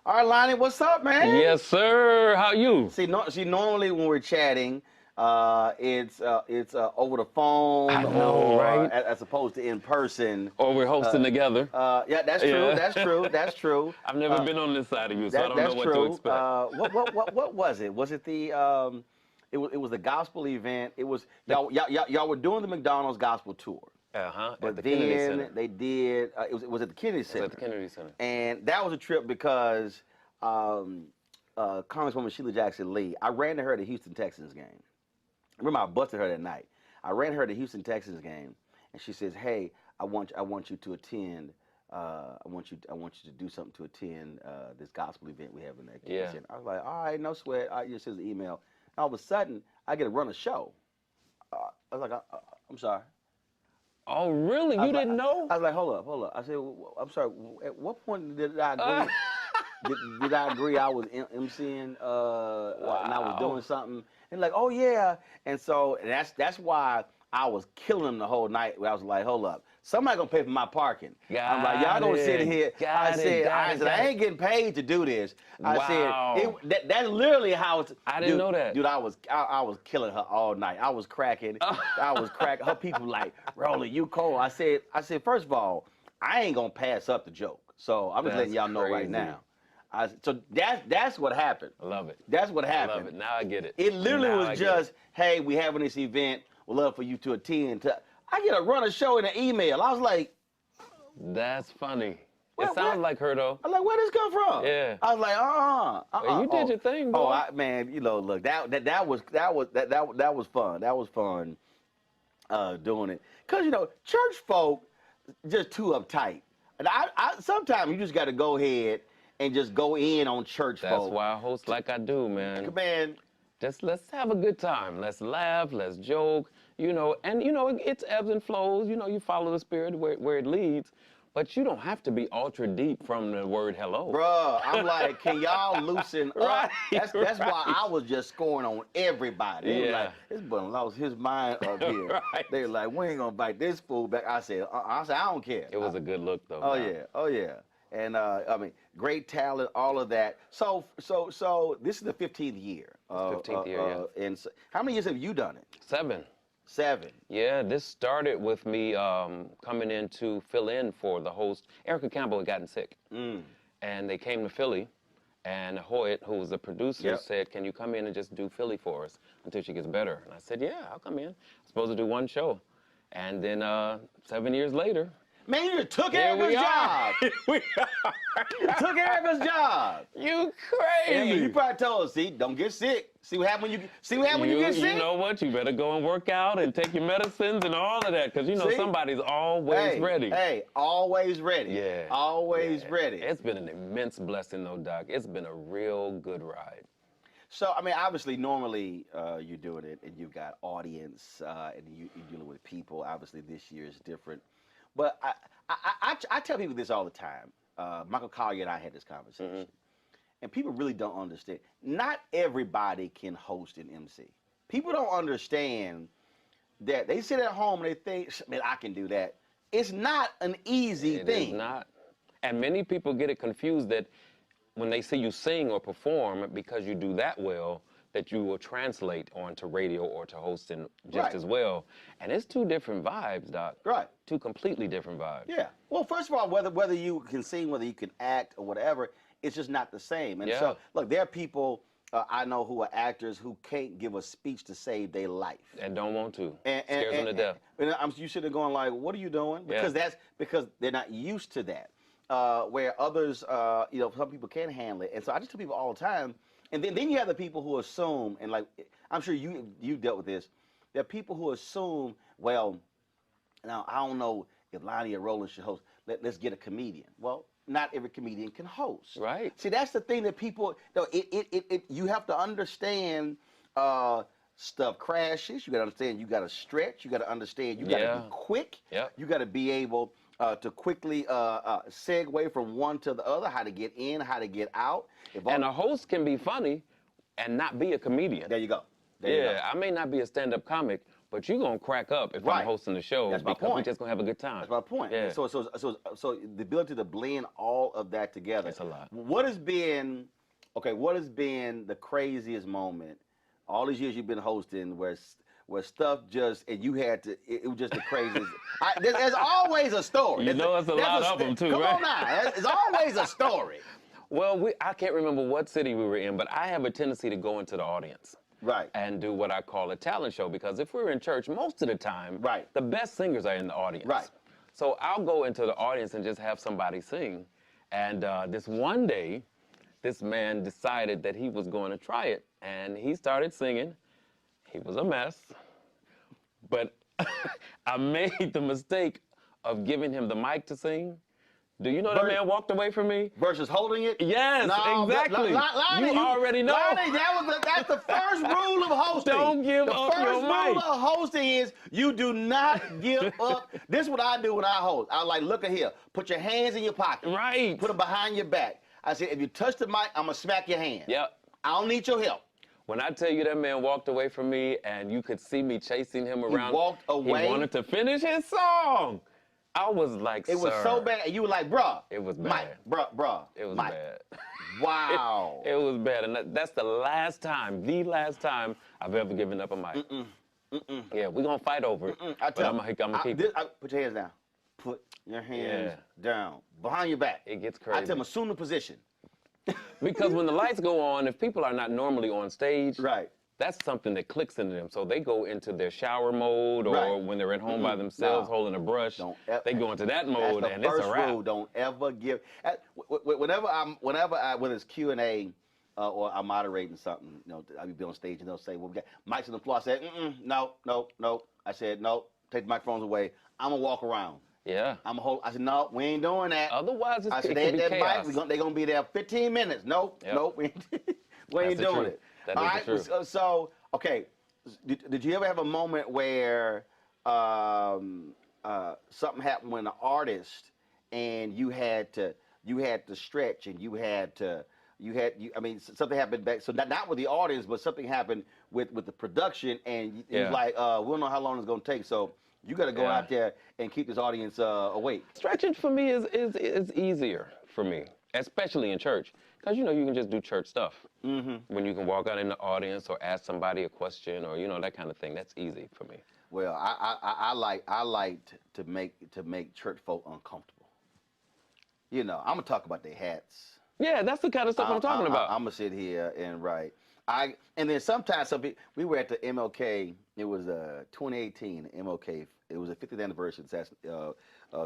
All right, Lonnie, what's up, man? Yes, sir. How you? See, normally when we're chatting, it's over the phone I know, or right? as opposed to in person. Or we're hosting together. Yeah, that's true. Yeah. That's true. That's true. I've never been on this side of you, so I don't know That's what to true. expect. What was it? Was it the it was the gospel event. It was y'all were doing the McDonald's gospel tour. At But the Kennedy then Center. they did. It was at the Kennedy It was Center. at the Kennedy Center. And that was a trip because Congresswoman Sheila Jackson Lee. I ran to her at the Houston Texans game. I remember I busted her that night. I ran her at the Houston Texans game, and she says, "Hey, I want you to attend. I want you to do something to attend this gospel event we have in that." Yeah. I was like, "All right, no sweat." I just sends an email. All of a sudden, I get to run a show. I was like, "I'm sorry." Oh, really? You didn't know? I was like, hold up. I said, I'm sorry. At what point did I agree? Did I agree I was emceeing and I was doing something? And like, oh yeah. And so that's why I was killing them the whole night. I was like, hold up. Somebody gonna pay for my parking. I'm like, y'all gonna sit here. I said, I ain't getting paid to do this. I said, that's literally how it's. I didn't know that. Dude, I was killing her all night. I was cracking. I was cracking. Her people like, Rolly, you cold. I said, first of all, I ain't gonna pass up the joke. So I'm just letting y'all know right now. So that's what happened. I love it. That's what happened. I love it. Now I get it. It literally was just, hey, we having this event. We'd love for you to attend. I get to run a show in an email. I was like, that's funny. It sounds like her though. I'm like, where this come from? Yeah. I was like, Well, you did your thing, boy. Man, look, that was fun. That was fun doing it. Cause church folk just too uptight. And I sometimes you just got to go ahead and just go in on church folk. That's why I host like I do, man. Man, just let's have a good time. Let's laugh. Let's joke. And it's ebbs and flows. You follow the spirit where it leads. But you don't have to be ultra deep from the word hello. Bruh, I'm like, can y'all loosen up? Right, That's why I was just scoring on everybody. They were like, this boy lost his mind up here. Right. They were like, we ain't gonna bite this fool back. I said, I don't care. It was a good look though. Oh yeah. And I mean, great talent, all of that. So this is the 15th year. 15th year, yeah. And so, how many years have you done it? 7. 7. Yeah, this started with me coming in to fill in for the host. Erica Campbell had gotten sick. And they came to Philly, and Hoyt, who was the producer, said, can you come in and just do Philly for us until she gets better? And I said, yeah, I'll come in. I'm supposed to do one show. And then 7 years later, man, you just took Erica's job. We You took Erica's job. You crazy. Yeah, you probably told us, see, don't get sick. See what happens when you get sick? You know what? You better go and work out and take your medicines and all of that, because somebody's always ready. Hey, always ready. Yeah. Always ready. It's been an immense blessing, though, Doc. It's been a real good ride. So, I mean, obviously, normally you're doing it and you've got audience and you're dealing with people. Obviously, this year is different. But I tell people this all the time. Michael Collier and I had this conversation. And people really don't understand. Not everybody can host an MC. People don't understand that they sit at home and they think, man, I can do that. It's not an easy thing. It is not. And many people get it confused that when they see you sing or perform, because you do that well, that you will translate onto radio or to hosting just as well. And it's 2 different vibes, Doc. Right. 2 completely different vibes. Yeah. Well, first of all, whether you can sing, whether you can act or whatever, it's just not the same. And so, look, there are people I know who are actors who can't give a speech to save their life. And don't want to. Scares them to death. And you should have gone like, what are you doing? Because because they're not used to that. Where others, some people can handle it. And so I just tell people all the time, and then you have the people who assume, and like, I'm sure you dealt with this, there are people who assume, well, now I don't know if Lonnie or Roland should host, let's get a comedian. Well, not every comedian can host. Right. See, that's the thing that people, you have to understand stuff crashes, you got to understand you got to stretch, you got to understand you got to be quick, you got to be able to quickly segue from one to the other, how to get in, how to get out. And a host can be funny and not be a comedian. There you go. I may not be a stand-up comic, but you're going to crack up if Right. I'm hosting the show That's my because we're point. just going to have a good time. That's my point. Yeah. So the ability to blend all of that together. It's a lot. What has been the craziest moment all these years you've been hosting where stuff just, and you had to, it was just the craziest. There's always a story. You know, it's a lot of them too, come right? on now. There's always a story. Well, I can't remember what city we were in, but I have a tendency to go into the audience. Right. And do what I call a talent show, because if we're in church, most of the time, right, the best singers are in the audience. Right. So I'll go into the audience and just have somebody sing. And this one day, this man decided that he was going to try it, and he started singing. He was a mess, but I made the mistake of giving him the mic to sing. Do you know that man walked away from me? Versus holding it? Yes, no, exactly. Lonnie, you already know. Lonnie, that's the first rule of hosting. Don't give up your mic. The first rule of hosting is you do not give up. This is what I do when I host. I like, look at here. Put your hands in your pocket. Right. Put them behind your back. I said, if you touch the mic, I'm going to smack your hand. Yep. I don't need your help. When I tell you that man walked away from me and you could see me chasing him around. He walked away? He wanted to finish his song. I was like, it was so bad. And you were like, bruh. It was bad. Mike, bruh. It was Mike. bad. Wow. It was bad. And that's the last time I've ever given up a mic. Yeah, we're going to fight over it. I tell I'm going to keep it. Put your hands down. Put your hands down. Behind your back. It gets crazy. I tell them, assume the position. Because when the lights go on, if people are not normally on stage, right, that's something that clicks into them. So they go into their shower mode, or when they're at home by themselves holding a brush, they go into that mode, and it's a wrap. Rule, don't ever give. Whether it's Q&A or I'm moderating something, you know, I'll be on stage and they'll say, "Well, we got mics on the floor." I said, "No." I said, "No, take the microphones away. I'm gonna walk around." Yeah. I said, "No, we ain't doing that." Otherwise, it can be chaos. They're gonna be there 15 minutes. Nope, we ain't doing it. That is the truth. So, okay, did you ever have a moment where something happened when an artist and you had to stretch and something happened back, so not with the audience, but something happened with the production, and it was like, we don't know how long it's gonna take, so you got to go out there and keep this audience awake. Stretching for me is easier for me, especially in church, because you can just do church stuff. When you can walk out in the audience or ask somebody a question or that kind of thing, that's easy for me. Well, I like to make church folk uncomfortable. I'm gonna talk about their hats. Yeah, that's the kind of stuff I'm talking about. I'm gonna sit here and write. And then sometimes we were at the MLK. It was 2018 MLK. It was a 50th anniversary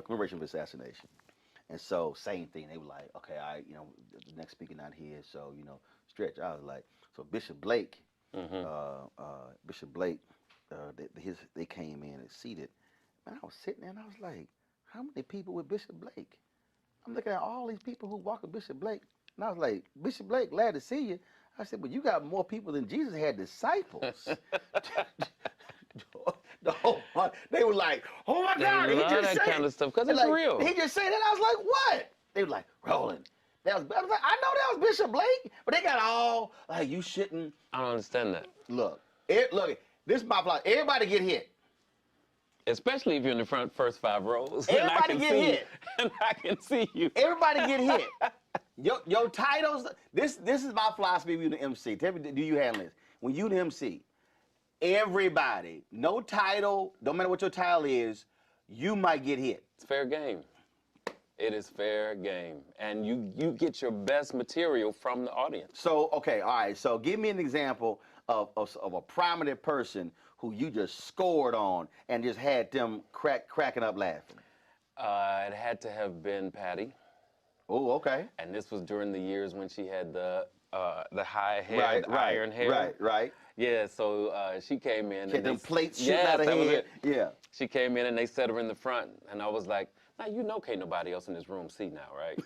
commemoration of assassination. And so same thing. They were like, okay, the next speaker not here, so stretch. I was like, so Bishop Blake, they came in and seated. And I was sitting there and I was like, how many people with Bishop Blake? I'm looking at all these people who walk with Bishop Blake, and I was like, Bishop Blake, glad to see you. I said, but you got more people than Jesus had disciples. They were like, oh my God, he just said kind of stuff, because it's real. He just said that. I was like, what? They were like, Roland. I was like, I know that was Bishop Blake, but they got all like, you shouldn't. I don't understand that. Look, this is my plot. Everybody get hit. Especially if you're in the first 5 rows. Everybody get hit. And I can see you. Everybody get hit. Your titles, this is my philosophy when you the MC. Tell me, do you handle this? When you the MC, everybody, no title, don't matter what your title is, you might get hit. It's fair game. It is fair game. And you get your best material from the audience. So, okay, all right. So give me an example of a prominent person who you just scored on and just had them cracking up laughing. It had to have been Patty. Oh, okay. And this was during the years when she had the high hair, iron hair. Right. Yeah, so she came in. She had them plates shooting out of her head. Yeah. She came in and they set her in the front, and I was like, now can't nobody else in this room see now, right?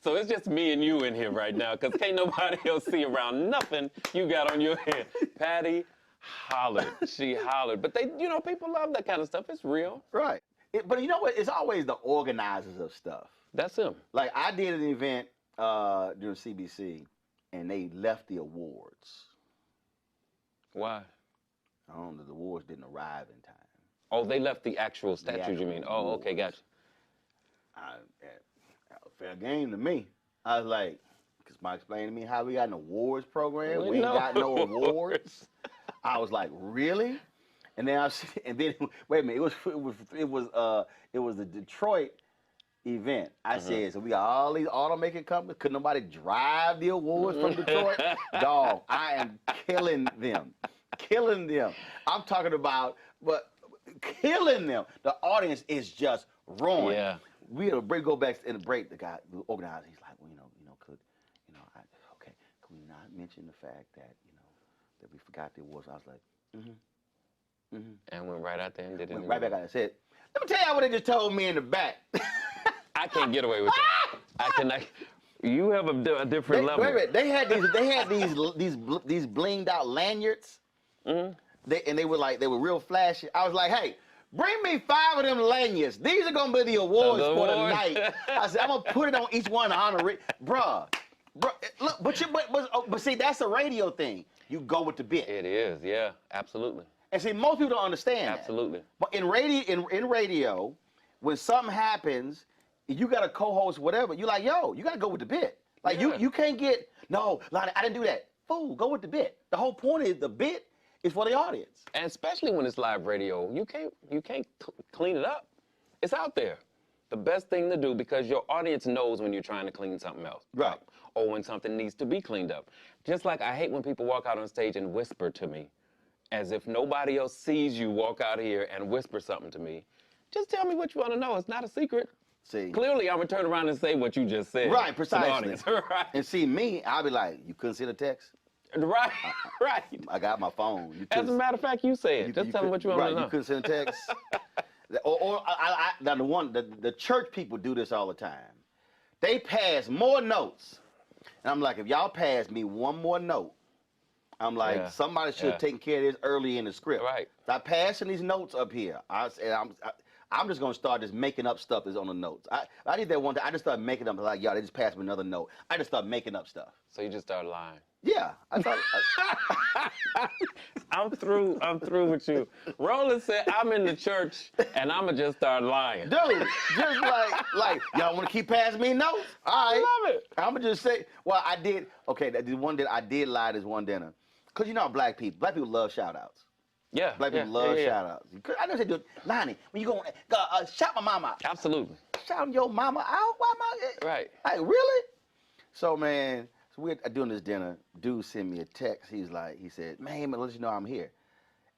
So it's just me and you in here right now, because can't nobody else see around nothing you got on your head. Patty hollered. She hollered. But people love that kind of stuff. It's real. Right. But you know what? It's always the organizers of stuff. That's them. Like, I did an event during CBC, and they left the awards. Why? I don't know, the awards didn't arrive in time. Oh, they left the actual The statues, actual you mean? Oh, okay, awards. gotcha. Fair game to me. I was like, because Mike explained to me how we got an awards program. Well, We ain't no. got no awards. I was like, really? And then wait a minute. It was the Detroit event. I said, so we got all these automaker companies. Could nobody drive the awards from Detroit? Dog, I am killing them. Killing them. I'm talking about, but killing them. The audience is just ruined. Yeah. We had a break, go back in the break. The guy, the organizer, he's like, well, okay, could we not mention the fact that, that we forgot the awards? I was like, And went right out there and did it. went right back out and said, let me tell y'all what they just told me in the back. I can't get away with that. I cannot. You have a different level. Wait a minute. They had these blinged out lanyards. They were real flashy. I was like, hey, bring me 5 of them lanyards. These are gonna be the awards for the night. I said, I'm gonna put it on each one to honor it, bruh. Look, but see, that's a radio thing. You go with the bit. It is, yeah, absolutely. And see, most people don't understand Absolutely. that. But in radio, when something happens, you got a co-host, whatever, you're like, yo, you gotta go with the bit. Like you can't get, no, Lonnie, I didn't do that. Fool, go with the bit. The whole point is the bit is for the audience. And especially when it's live radio, you can't clean it up. It's out there. The best thing to do, because your audience knows when you're trying to clean something else up, or when something needs to be cleaned up. Just like I hate when people walk out on stage and whisper to me, as if nobody else sees you walk out here and whisper something to me. Just tell me what you want to know. It's not a secret. See, clearly, I'm gonna turn around and say what you just said. Right, precisely. To the audience. Right. And see me, I'll be like, you couldn't send a text? Right, right. I got my phone. As a matter of fact, you say it. Just tell me what you want to know. You couldn't send a text. Now the church people do this all the time. They pass more notes, and I'm like, if y'all pass me one more note, I'm like, somebody should have taken care of this early in the script. Right. Stop passing these notes up here. I'm just gonna start just making up stuff that's on the notes. I did that one time. I just started making up like, y'all, they just passed me another note. I just started making up stuff. So you just started lying. Yeah, I thought. I'm through with you. Roland said, I'm in the church and I'ma just start lying. Dude, just like y'all want to keep passing me notes? All right. I love it. I'ma just say, well, I did. Okay, the one that I did lie this one dinner, cause you know black people love shout outs. Yeah. Black people love shout outs. I know they do. Lonnie, when you go shout my mama out. Absolutely. Shouting your mama out? Why am I? Right. Like really? So man. So we're doing this dinner. Dude sent me a text. He said, man, let you know I'm here.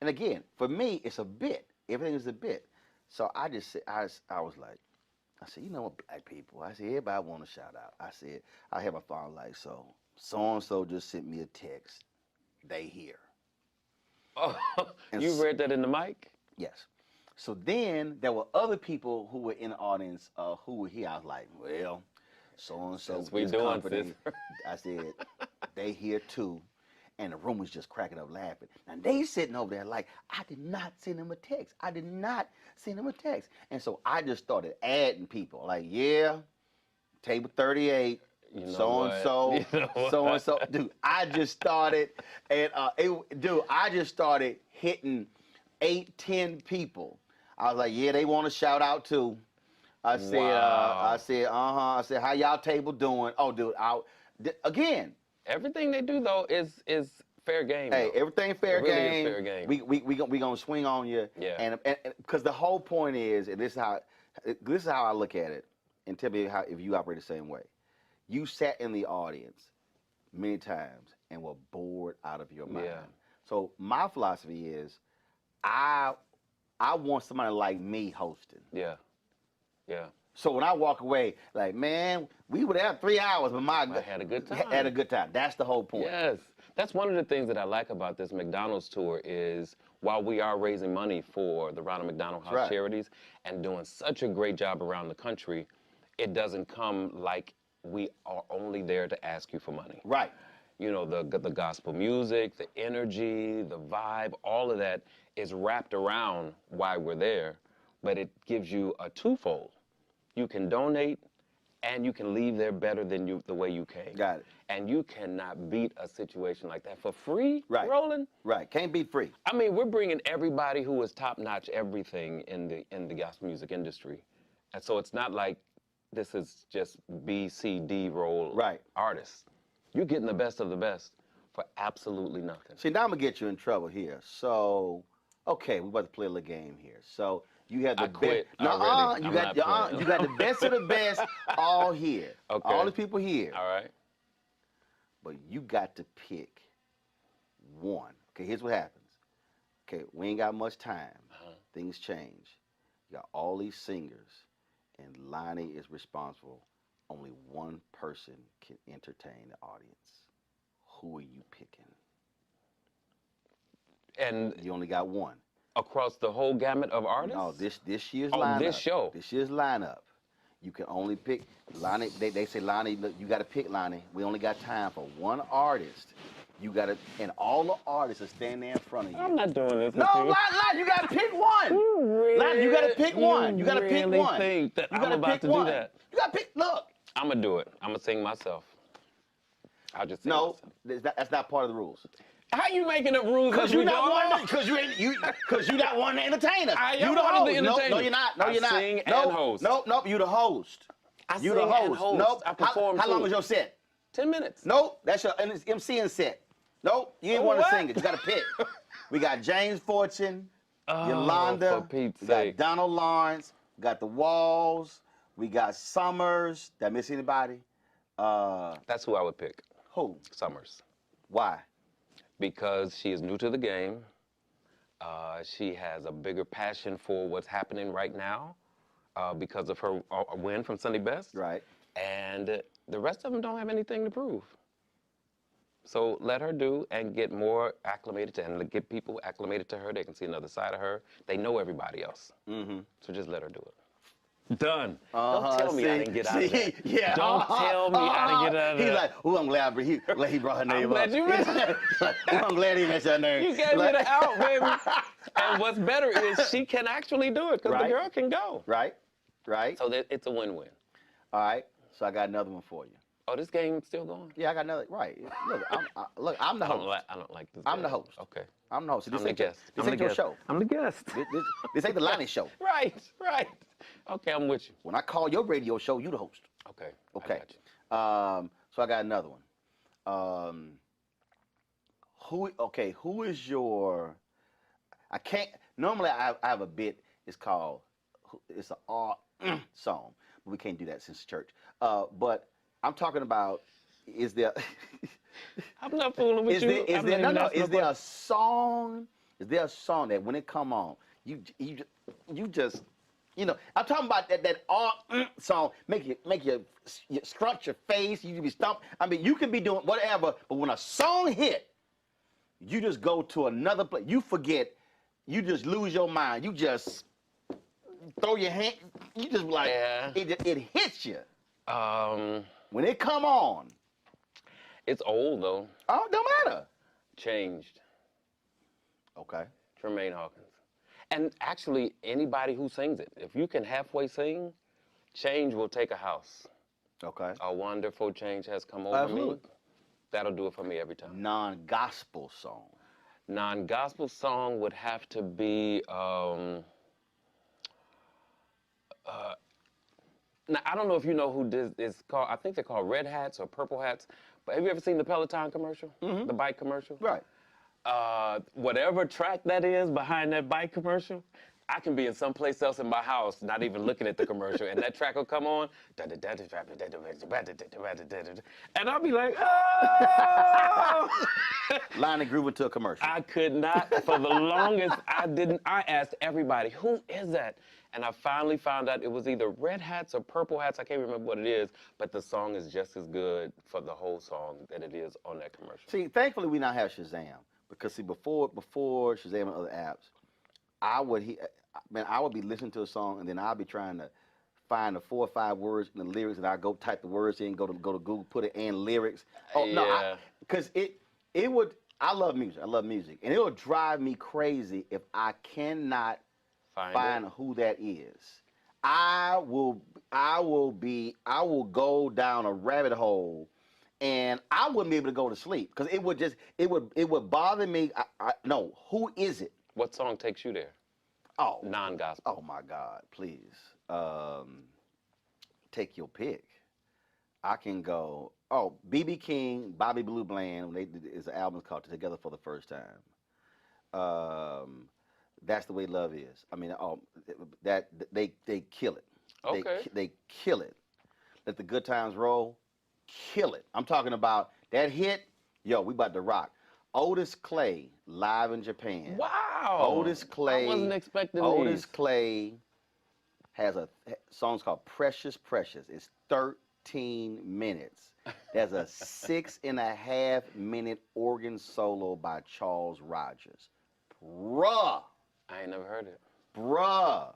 And again, for me, it's a bit. Everything is a bit. So I just said, I was like, you know what, black people. I said, everybody want to shout out. I said, I have my phone like, so-and-so just sent me a text. They here. Oh, you read that in the mic? Yes. So then there were other people who were in the audience who were here. I was like, well, so-and-so, we this doing company. I said, they here too. And the room was just cracking up laughing. Now they sitting over there like, I did not send him a text. I did not send him a text. And so I just started adding people. Like, yeah, table 38, so-and-so, so-and-so. Dude, I just started, and I just started hitting 8, 10 people. I was like, yeah, they want to shout out too. I said, I said, how y'all table doing? Oh, dude, again. Everything they do though is fair game. Hey, though. everything fair game. Really is fair game. We gonna swing on you. Yeah. And because the whole point is, and this is how I look at it, and tell me if you operate the same way. You sat in the audience many times and were bored out of your mind. Yeah. So my philosophy is, I want somebody like me hosting. Yeah. Yeah. So when I walk away, like, man, we were there 3 hours, but I had a good time. Had a good time. That's the whole point. Yes. That's one of the things that I like about this McDonald's tour is while we are raising money for the Ronald McDonald House Charities and doing such a great job around the country, it doesn't come like we are only there to ask you for money. Right. You know, the gospel music, the energy, the vibe, all of that is wrapped around why we're there, but it gives you a twofold. You can donate and you can leave there better than the way you came. Got it. And you cannot beat a situation like that for free, Right. Roland. Right. Can't beat free. I mean, we're bringing everybody who is top-notch everything in the gospel music industry, and so it's not like this is just B, C, D roll artists. You're getting the best of the best for absolutely nothing. See, now I'm gonna get you in trouble here. So, okay, we're about to play a little game here. So you have the quit best. already. You got you got the best of the best all here. Okay. All the people here. All right. But you got to pick one. Okay, here's what happens. Okay, we ain't got much time. Things change. You got all these singers, and Lonnie is responsible. Only one person can entertain the audience. Who are you picking? And you only got one. Across the whole gamut of artists? No, this year's lineup. This show. This year's lineup. You can only pick Lonnie. They say, Lonnie, look, you got to pick Lonnie. We only got time for one artist. You got to, and all the artists are standing there in front of you. I'm not doing this. No, Lonnie, you got to pick one. Lonnie, you got to pick one. You got to pick one. Think that I'm about to do that? You got to pick. Look. I'm gonna do it. I'm gonna sing myself. I'll just sing myself. No, that's not part of the rules. How you making up rules? Because you're not one. Because you're not one to entertain us. I am you the one host. of the entertainers. No, you're not. No, you're not. I sing and host. Nope. You the host. You the host. Nope. I perform. How long was your set? 10 minutes. Nope. That's your MCing set. Nope. You ain't want to sing it. You got to pick. We got James Fortune, Yolanda, for Pete's we sake. got Donald Lawrence, we got the Walls, we got Summers. Did I miss anybody? That's who I would pick. Who? Summers. Why? Because she is new to the game. She has a bigger passion for what's happening right now because of her win from Sunday Best. Right. And the rest of them don't have anything to prove. So let her do and get more acclimated to, and get people acclimated to her. They can see another side of her. They know everybody else. Mm-hmm. So just let her do it. Done. Don't tell me I didn't get out of that. Yeah. Don't tell me I didn't get out of that. He's like, oh, I'm glad he brought her name I'm glad up. you mentioned it. I'm glad he mentioned her name. You gave me the out, baby. And what's better is she can actually do it because the girl can go. Right. So it's a win-win. All right. So I got another one for you. Oh, this game's still going? Yeah, I got another. Right. Look, I'm the host. I don't like this. I'm the host. Okay. I'm the host. So I'm the guest. This ain't your show. I'm the guest. This ain't the Lonnie show. Right. Okay, I'm with you. When I call your radio show, you the host. Okay. Okay. I got you. So I got another one. Who is your? I can't. Normally, I have a bit. It's called. It's an song, but we can't do that since church. But I'm talking about. Is there? I'm not fooling with you. Is there a song? Is there a song that when it come on, you just. You know, I'm talking about that song. Make you scrunch your face. You be stumped. I mean, you can be doing whatever, but when a song hit, you just go to another place. You forget. You just lose your mind. You just throw your hand. You just like it hits you. When it come on. It's old though. Oh, don't matter. Changed. Okay. Tremaine Hawkins. And actually, anybody who sings it, if you can halfway sing, change will take a house. Okay. A wonderful change has come over me. That'll do it for me every time. Non-gospel song. Non-gospel song would have to be, now, I don't know if you know who this is called. I think they're called Red Hats or Purple Hats. But have you ever seen the Peloton commercial? Mm-hmm. The bike commercial? Right. Whatever track that is behind that bike commercial, I can be in someplace else in my house, not even looking at the commercial, and that track will come on, and I'll be like, oh! Lonnie grew into a commercial. I could not, for the longest, I asked everybody, who is that? And I finally found out it was either Red Hats or Purple Hats. I can't remember what it is, but the song is just as good for the whole song that it is on that commercial. See, thankfully we now have Shazam. Because see, before Shazam and other apps, I would be listening to a song and then I'll be trying to find the 4 or 5 words in the lyrics, and I go type the words in, go to Google, put it in lyrics. Oh no, because it would. I love music, and it will drive me crazy if I cannot find who that is. I will go down a rabbit hole, and I wouldn't be able to go to sleep because it would bother me. No, who is it? What song takes you there? Oh, Non-gospel. oh my God, please, take your pick. I can go. Oh, B.B. King, Bobby Blue Bland. Is an album called "Together for the First Time." That's the way love is. I mean, that they kill it. Okay. They kill it. Let the good times roll. Kill it. I'm talking about that hit. Yo, we about to rock. Otis Clay live in Japan. Wow. Otis Clay. I wasn't expecting Otis these. Clay has a song's called Precious Precious. It's 13 minutes. There's a 6.5 minute organ solo by Charles Rogers. Bruh. I ain't never heard it. Bruh.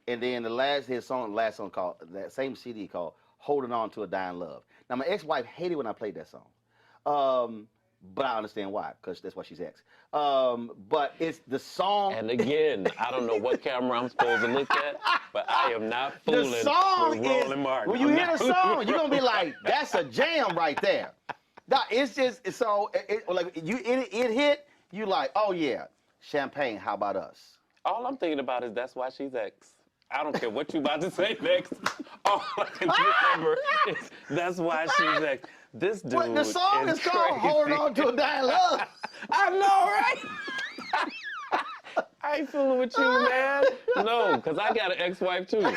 And then last song called, that same CD called Holding On to a Dying Love. Now, my ex-wife hated when I played that song. But I understand why, because that's why she's ex. But it's the song. And again, I don't know what camera I'm supposed to look at, but I am not fooling the song with Roland Martin. When you hear the song, you're going to be like, that's a jam right there. No, it's just, so, it hit, you like, oh yeah, Champagne, how about us? All I'm thinking about is That's Why She's Ex. I don't care what you about to say next. All I can remember is That's Why She's Ex. This dude But the song is called crazy. Holding On to a Dying Love. I know, right? I ain't fooling with you, man. No, because I got an ex-wife too. So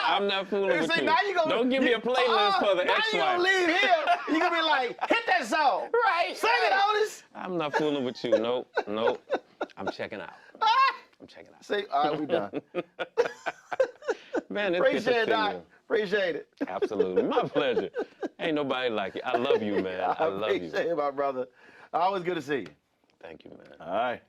I'm not fooling with you. Now Don't give me a playlist for the now ex-wife. Now you're going to leave here. You're going to be like, hit that song. Right. Sing it, Otis. I'm not fooling with you. Nope. I'm checking out. I'm checking out. See, all right, we done. Man, it's good to Appreciate it, see Doc. you. Appreciate it. Absolutely. My pleasure. Ain't nobody like you. I love you, man. I love you. Appreciate it, my brother. Always good to see you. Thank you, man. All right.